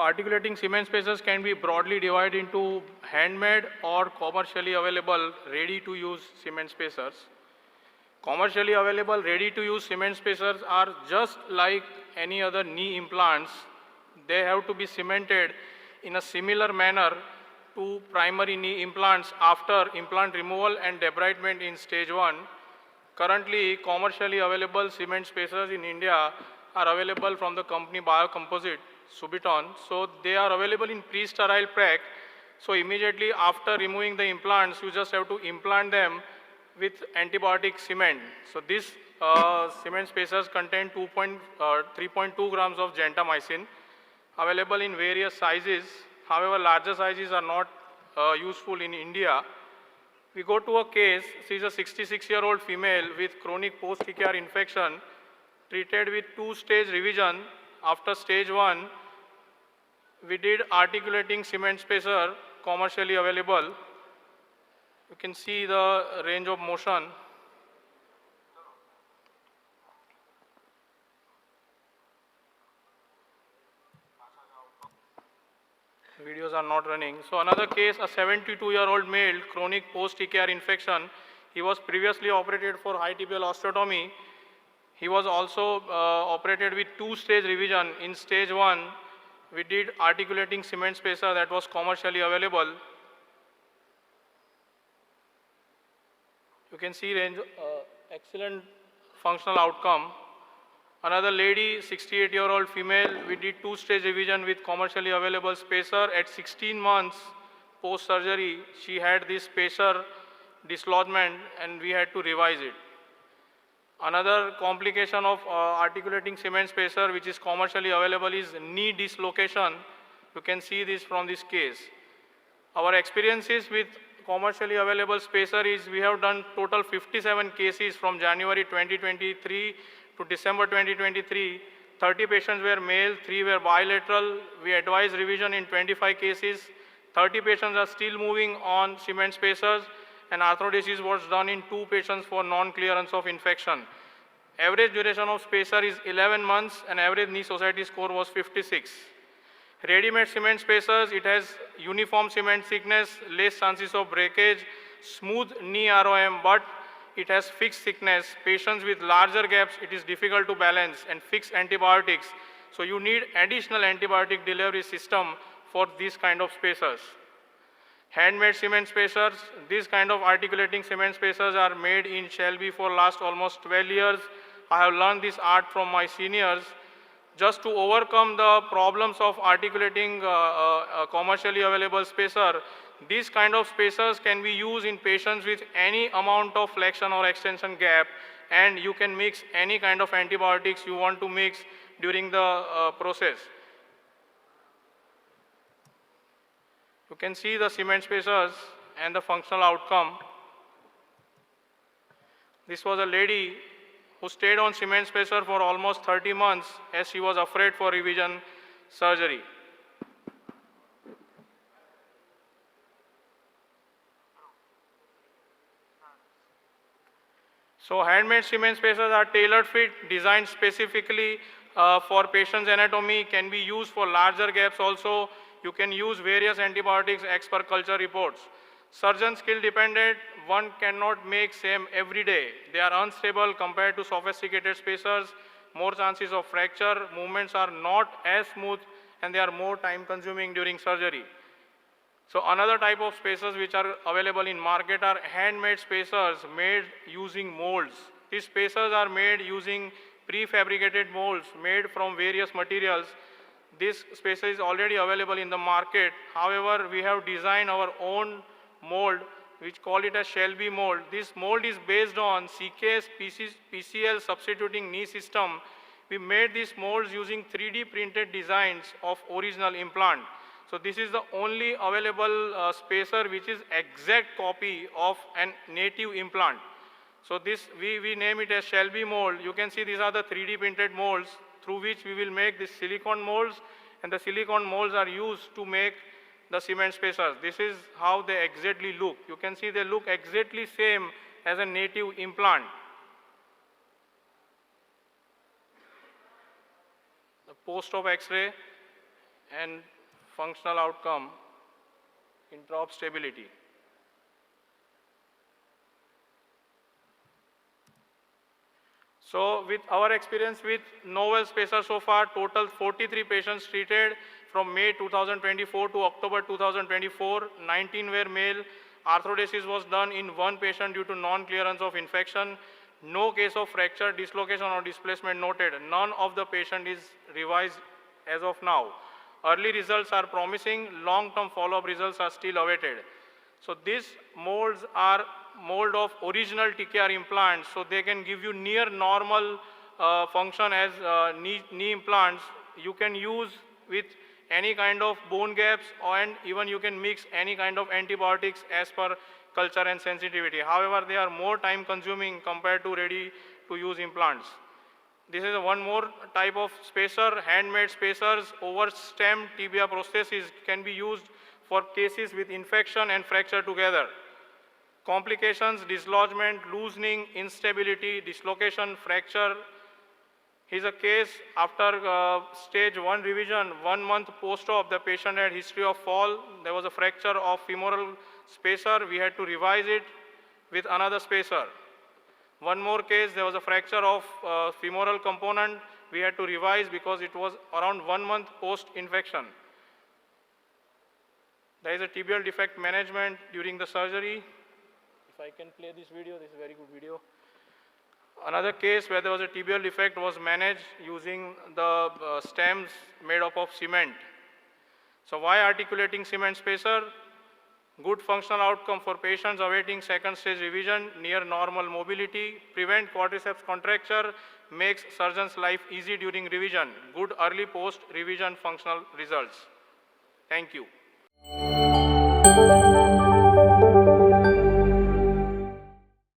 articulating cement spacers can be broadly divided into handmade or commercially available ready-to-use cement spacers. Commercially available ready-to-use cement spacers are just like any other knee implants. They have to be cemented in a similar manner to primary knee implants after implant removal and debridement in stage 1. Currently, commercially available cement spacers in India are available from the company Biocomposite, Subiton. So they are available in pre-sterile pack. So immediately after removing the implants, you just have to implant them with antibiotic cement. So these cement spacers contain 3.2 grams of gentamicin, available in various sizes. However, larger sizes are not useful in India. We go to a case. She is a 66-year-old female with chronic post-TKR infection, treated with 2-stage revision. After stage 1, we did articulating cement spacer, commercially available. You can see the range of motion. Videos are not running. So another case, a 72-year-old male, chronic post-TKR infection. He was previously operated for high tibial osteotomy. He was also operated with 2-stage revision. In stage 1, we did articulating cement spacer that was commercially available. You can see range, excellent functional outcome. Another lady, 68-year-old female, we did 2-stage revision with commercially available spacer. At 16 months post-surgery, she had this spacer dislodgement and we had to revise it. Another complication of articulating cement spacer which is commercially available is knee dislocation. You can see this from this case. Our experiences with commercially available spacer is we have done total 57 cases from January 2023 to December 2023. 30 patients were male, 3 were bilateral. We advised revision in 25 cases. 30 patients are still moving on cement spacers, and arthrodesis was done in 2 patients for non-clearance of infection. Average duration of spacer is 11 months and average knee society score was 56. Ready-made cement spacers, it has uniform cement thickness, less chances of breakage, smooth knee ROM, but it has fixed thickness. Patients with larger gaps, it is difficult to balance, and fixed antibiotics. So you need additional antibiotic delivery system for these kind of spacers. Handmade cement spacers, these kind of articulating cement spacers are made in Shelby for last almost 12 years. I have learned this art from my seniors. Just to overcome the problems of articulating commercially available spacer, these kind of spacers can be used in patients with any amount of flexion or extension gap, and you can mix any kind of antibiotics you want to mix during the process. You can see the cement spacers and the functional outcome. This was a lady who stayed on cement spacer for almost 30 months as she was afraid for revision surgery. So handmade cement spacers are tailored fit, designed specifically for patient's anatomy, can be used for larger gaps also. You can use various antibiotics as per culture reports. Surgeon skill dependent, one cannot make same every day. They are unstable compared to sophisticated spacers, more chances of fracture, movements are not as smooth, and they are more time consuming during surgery. So another type of spacers which are available in market are handmade spacers made using molds. These spacers are made using prefabricated molds made from various materials. This spacer is already available in the market. However, we have designed our own mold, which call it a Shelby mold. This mold is based on CKS PCL substituting knee system. We made these molds using 3D printed designs of original implant. So this is the only available spacer which is exact copy of a native implant. So this, we name it as Shelby mold. You can see these are the 3D printed molds through which we will make the silicone molds, and the silicone molds are used to make the cement spacers. This is how they exactly look. You can see they look exactly same as a native implant. The post-op X-ray, and functional outcome, intra-op stability. So with our experience with novel spacer so far, total 43 patients treated from May 2024 to October 2024, 19 were male. Arthrodesis was done in one patient due to non-clearance of infection. No case of fracture, dislocation or displacement noted. None of the patient is revised as of now. Early results are promising, long-term follow-up results are still awaited. So these molds are mold of original TKR implants, so they can give you near normal function as knee implants. You can use with any kind of bone gaps, and even you can mix any kind of antibiotics as per culture and sensitivity. However, they are more time consuming compared to ready to use implants. This is one more type of spacer, handmade spacers over stem tibia prosthesis can be used for cases with infection and fracture together. Complications, dislodgement, loosening, instability, dislocation, fracture. Here's a case after stage 1 revision, 1 month post-op, the patient had history of fall. There was a fracture of femoral spacer. We had to revise it with another spacer. One more case, there was a fracture of femoral component. We had to revise because it was around 1 month post-infection. There is a tibial defect management during the surgery. If I can play this video, this is a very good video. Another case where there was a tibial defect was managed using the stems made up of cement. So why articulating cement spacer? Good functional outcome for patients awaiting second stage revision, near normal mobility, prevent quadriceps contracture, makes surgeon's life easy during revision, good early post-revision functional results. Thank you.